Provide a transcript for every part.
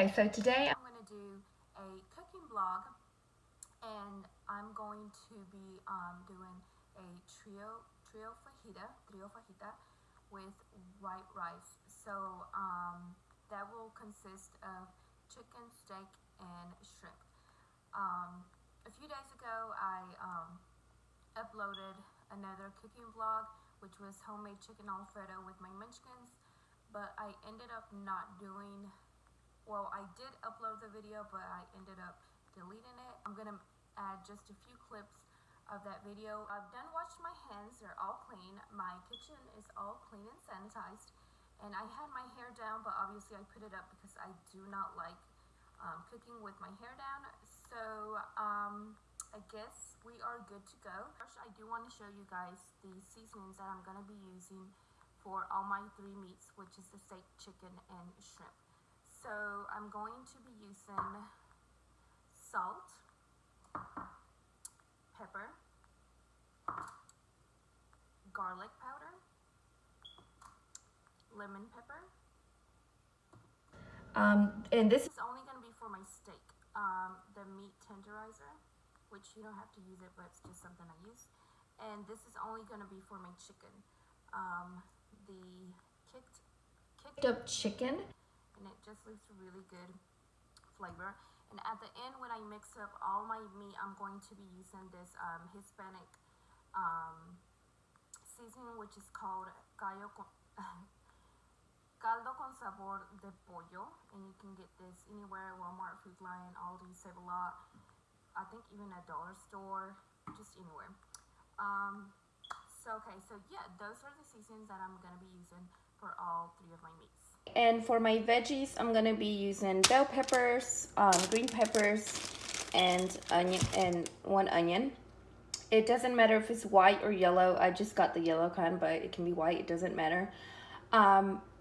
Okay, so today I'm going to do a cooking vlog, and I'm going to be doing a trio fajita with white rice. So that will consist of chicken, steak, and shrimp. A few days ago, I uploaded another cooking vlog, which was homemade chicken alfredo with my munchkins, but I ended up not doing, well, I did upload the video, but I ended up deleting it. I'm gonna add just a few clips of that video. I've done washed my hands, they're all clean. My kitchen is all clean and sanitized, and I had my hair down, but obviously I put it up because I do not like cooking with my hair down. So I guess we are good to go. First, I do want to show you guys the seasonings that I'm going to be using for all my three meats, which is the steak, chicken, and shrimp. So I'm going to be using salt, pepper, garlic powder, lemon pepper. and this is only going to be for my steak. The meat tenderizer, which you don't have to use it, but it's just something I use. And this is only going to be for my chicken. The kicked up chicken, and it just leaves a really good flavor. And at the end, when I mix up all my meat, I'm going to be using this Hispanic seasoning, which is called caldo con sabor de pollo, and you can get this anywhere: Walmart, Food Lion, Aldi, Save-A-Lot, I think even a dollar store, just anywhere. So yeah, those are the seasonings that I'm gonna be using for all three of my meats. and for my veggies, I'm gonna be using bell peppers, green peppers, and onion, and one onion. It doesn't matter if it's white or yellow. I just got the yellow kind, but it can be white. It doesn't matter.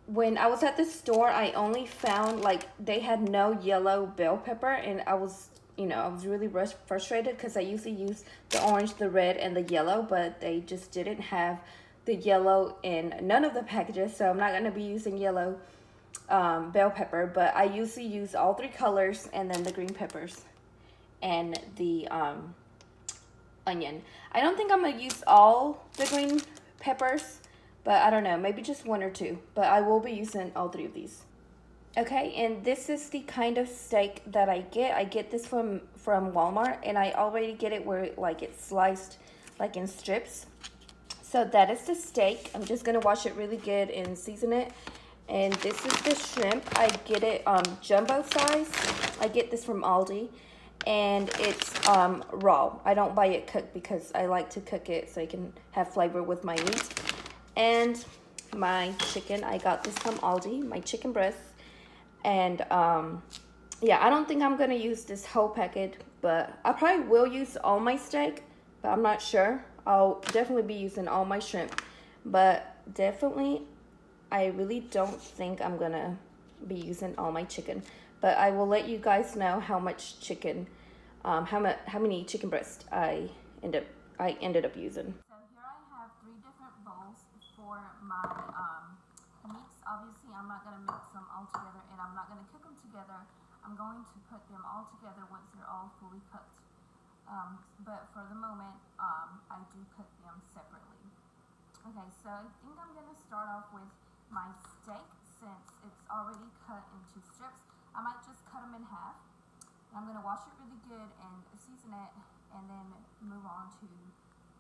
When I was at the store, I only found like they had no yellow bell pepper, and I was really frustrated because I usually use the orange, the red, and the yellow, but they just didn't have the yellow in none of the packages, so I'm not going to be using yellow bell pepper, but I usually use all three colors and then the green peppers and the onion. I don't think I'm going to use all the green peppers, but I don't know, maybe just one or two, but I will be using all three of these. Okay, and this is the kind of steak that I get. I get this from Walmart, and I already get it where like it's sliced like in strips. So that is the steak. I'm just gonna wash it really good and season it. And this is the shrimp. I get it jumbo size. I get this from Aldi, and it's raw. I don't buy it cooked because I like to cook it so I can have flavor with my meat. And my chicken, I got this from Aldi, my chicken breast. And yeah, I don't think I'm gonna use this whole packet, but I probably will use all my steak, but I'm not sure. I'll definitely be using all my shrimp, but definitely I really don't think I'm gonna be using all my chicken, but I will let you guys know how much chicken, how many chicken breasts I ended up using. So here I have three different bowls for my meats. Obviously, I'm not gonna mix them all together, and I'm not gonna cook them together. I'm going to put them all together once they're all fully cooked. But for the moment, I do cook them separately. Okay, so I think I'm gonna start off with my steak, since it's already cut into strips. I might just cut them in half. I'm gonna wash it really good and season it, and then move on to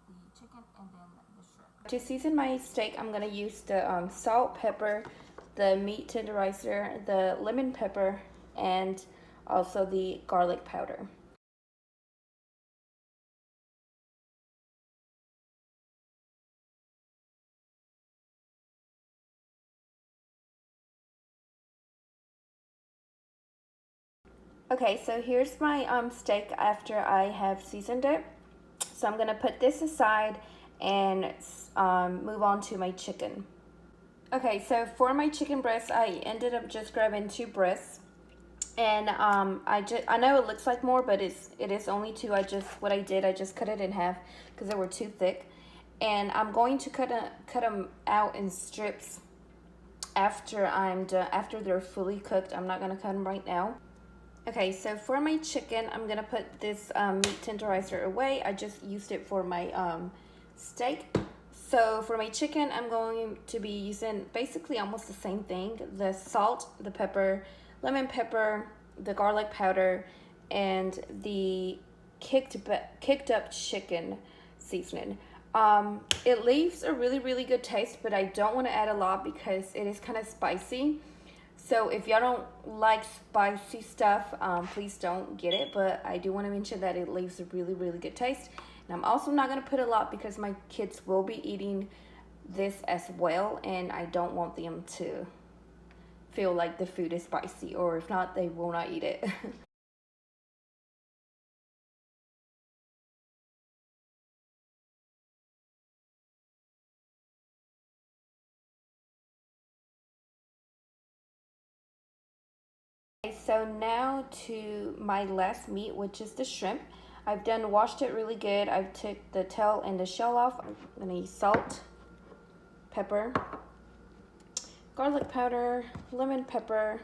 the chicken and then the shrimp. To season my steak, I'm gonna use the salt, pepper, the meat tenderizer, the lemon pepper, and also the garlic powder. Okay, so here's my steak after I have seasoned it. So I'm gonna put this aside and move on to my chicken. Okay, so for my chicken breast, I ended up just grabbing 2 breasts, and I know it looks like more, but it is only 2. I just cut it in half because they were too thick, and I'm going to cut them out in strips after I'm done, after they're fully cooked. I'm not gonna cut them right now. Okay, so for my chicken, I'm gonna put this meat tenderizer away. I just used it for my steak. So for my chicken, I'm going to be using basically almost the same thing: the salt, the pepper, lemon pepper, the garlic powder, and the kicked up chicken seasoning. It leaves a really good taste, but I don't want to add a lot because it is kind of spicy. So if y'all don't like spicy stuff, please don't get it. But I do want to mention that it leaves a really good taste. And I'm also not going to put a lot because my kids will be eating this as well. And I don't want them to feel like the food is spicy. Or if not, they will not eat it. Okay, so now to my last meat, which is the shrimp. I've done washed it really good. I've took the tail and the shell off. I'm gonna use salt, pepper, garlic powder, lemon pepper,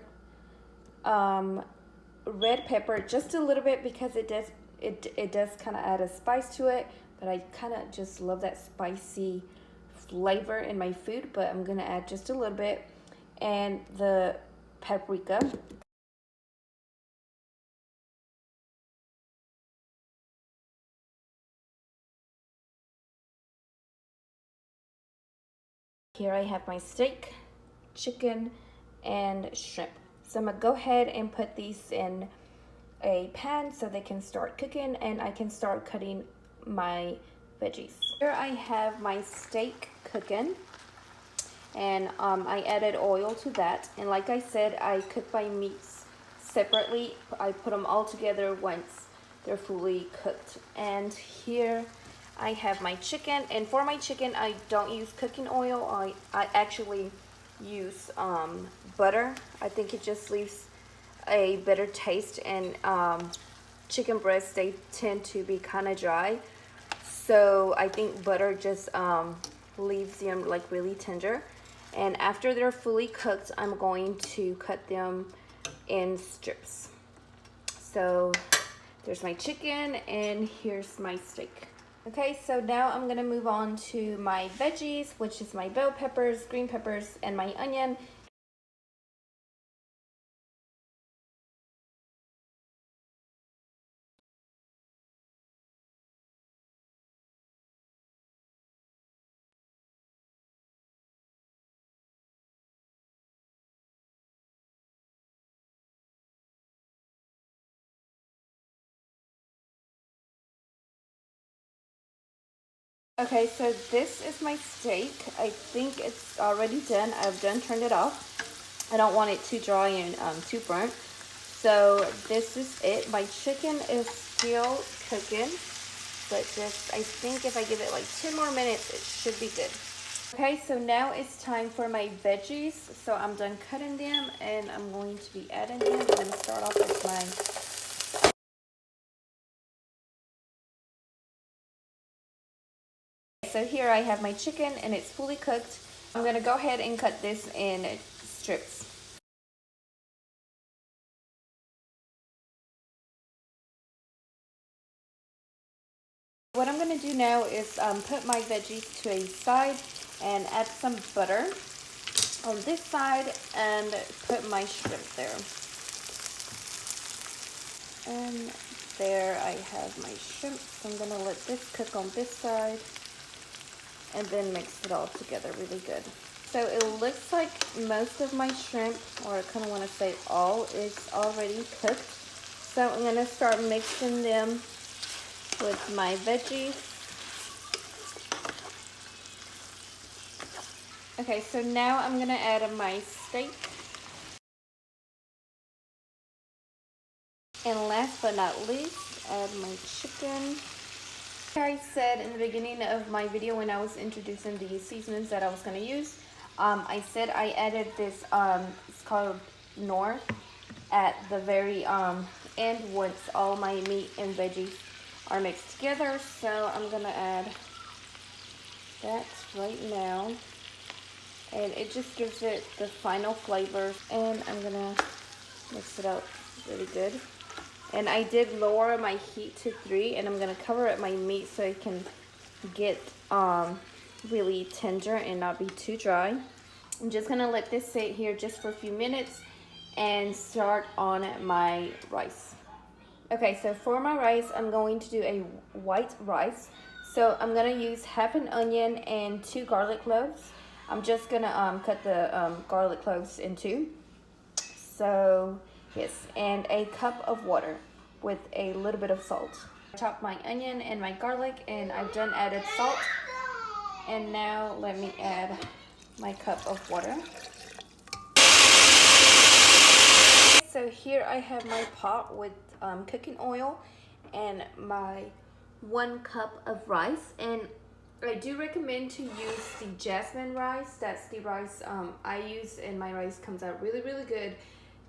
red pepper, just a little bit because it does kind of add a spice to it. But I kind of just love that spicy flavor in my food. But I'm gonna add just a little bit, and the paprika. Here I have my steak, chicken, and shrimp. So I'm gonna go ahead and put these in a pan so they can start cooking and I can start cutting my veggies. Here I have my steak cooking, and I added oil to that. And like I said, I cook my meats separately. I put them all together once they're fully cooked. And here I have my chicken, and for my chicken I don't use cooking oil. I actually use butter. I think it just leaves a better taste, and chicken breasts, they tend to be kind of dry, so I think butter just leaves them like really tender. And after they're fully cooked, I'm going to cut them in strips. So there's my chicken and here's my steak. Okay, so now I'm gonna move on to my veggies, which is my bell peppers, green peppers, and my onion. Okay, so this is my steak. I think it's already done. I've done turned it off. I don't want it too dry and too burnt. So this is it. My chicken is still cooking, but just, I think if I give it like 10 more minutes, it should be good. Okay, so now it's time for my veggies. So I'm done cutting them and I'm going to be adding them. I'm going to start off with my... So here I have my chicken and it's fully cooked. I'm going to go ahead and cut this in strips. What I'm going to do now is put my veggies to a side and add some butter on this side and put my shrimp there. And there I have my shrimp. So I'm going to let this cook on this side and then mix it all together really good. So it looks like most of my shrimp, or I kind of want to say all, is already cooked. So I'm going to start mixing them with my veggies. Okay, so now I'm gonna add my steak. And last but not least, add my chicken. Like I said in the beginning of my video when I was introducing the seasonings that I was gonna use, I said I added this, it's called Knorr, at the very end once all my meat and veggies are mixed together. So I'm gonna add that right now. and it just gives it the final flavor. And I'm gonna mix it up really good. And I did lower my heat to 3, and I'm gonna cover up my meat so it can get really tender and not be too dry. I'm just gonna let this sit here just for a few minutes and start on my rice. Okay, so for my rice, I'm going to do a white rice. So I'm gonna use half an onion and 2 garlic cloves. I'm just gonna cut the garlic cloves in 2. So yes, and a cup of water with a little bit of salt. I chopped my onion and my garlic, and I've done added salt. And now let me add my cup of water. So here I have my pot with cooking oil and my 1 cup of rice, and I do recommend to use the jasmine rice. That's the rice I use, and my rice comes out really good.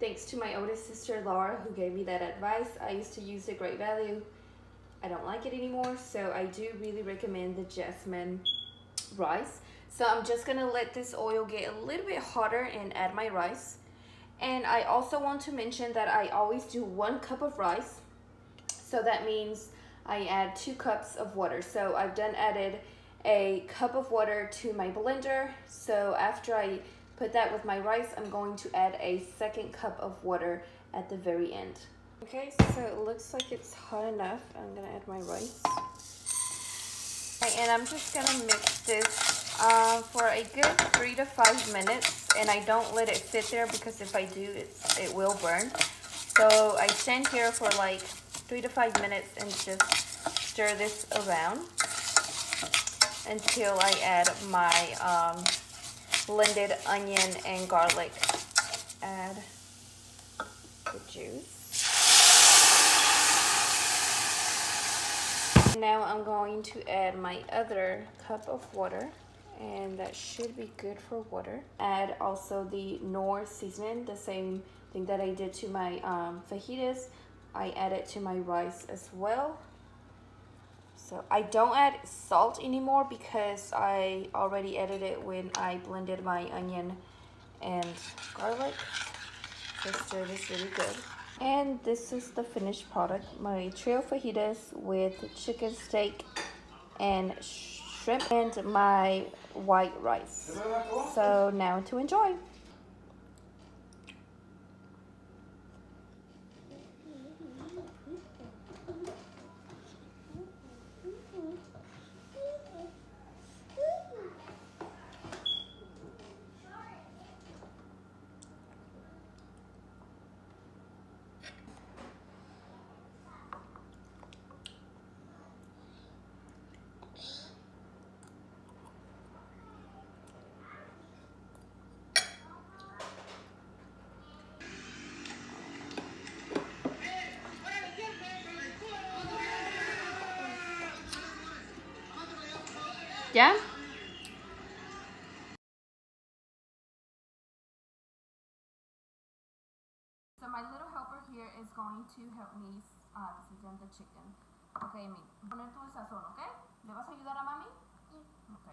Thanks to my oldest sister Laura, who gave me that advice. I used to use the Great Value. I don't like it anymore, so I do really recommend the jasmine rice. So I'm just gonna let this oil get a little bit hotter and add my rice. And I also want to mention that I always do 1 cup of rice. So that means I add 2 cups of water. So I've done added a cup of water to my blender. So after I put that with my rice, I'm going to add a 2nd cup of water at the very end. Okay, so it looks like it's hot enough. I'm gonna add my rice. And I'm just gonna mix this for a good 3 to 5 minutes, and I don't let it sit there because if I do, it will burn. So I stand here for like 3 to 5 minutes and just stir this around until I add my blended onion and garlic. Add the juice. Now I'm going to add my other cup of water, and that should be good for water. Add also the Knorr seasoning, the same thing that I did to my fajitas. I add it to my rice as well. So I don't add salt anymore because I already added it when I blended my onion and garlic. So stir this really good. And this is the finished product, my trio fajitas with chicken steak and shrimp and my white rice. So now to enjoy. ¿Ya? So my little helper here is going to help me season the chicken. Okay, mi. Poner tú el sazón, ¿ok? ¿Le vas a ayudar a mami?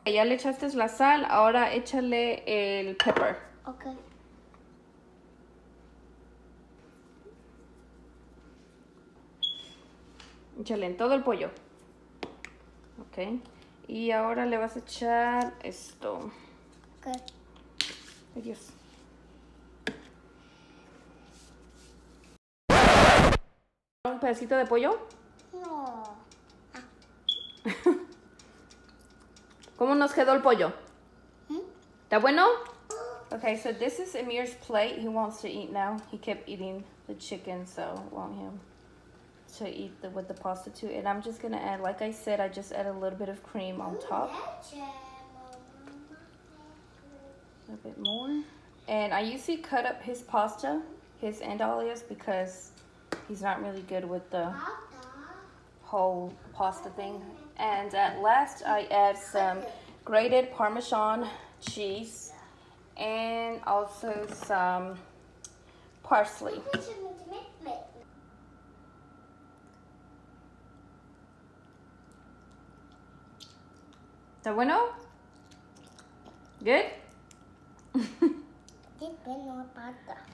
Okay. Ya le echaste la sal, ahora échale el pepper. Okay. Échale en todo el pollo. Ok. Y ahora le vas a echar esto. Okay. Ay, Dios. ¿Un pedacito de pollo? No. ¿Cómo nos quedó el pollo? Hmm? ¿Está bueno? Okay, so this is Amir's plate. He wants to eat now. He kept eating the chicken, so I want him to eat with the pasta too. And I'm just gonna add, like I said, I just add a little bit of cream on top. A little bit more. And I usually cut up his pasta, his and Alia's, because he's not really good with the whole pasta thing. And at last I add some grated Parmesan cheese and also some parsley. ¿Está bueno? Good?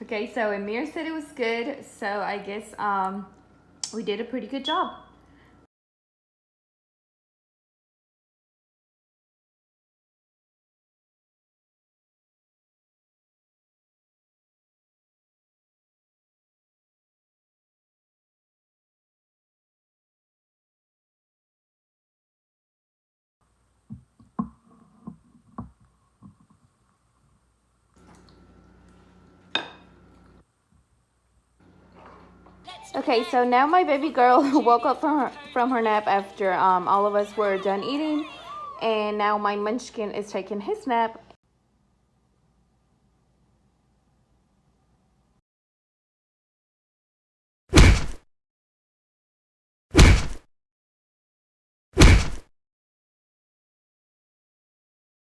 Okay, so Amir said it was good, so I guess we did a pretty good job. Okay, so now my baby girl woke up from her nap after all of us were done eating, and now my munchkin is taking his nap.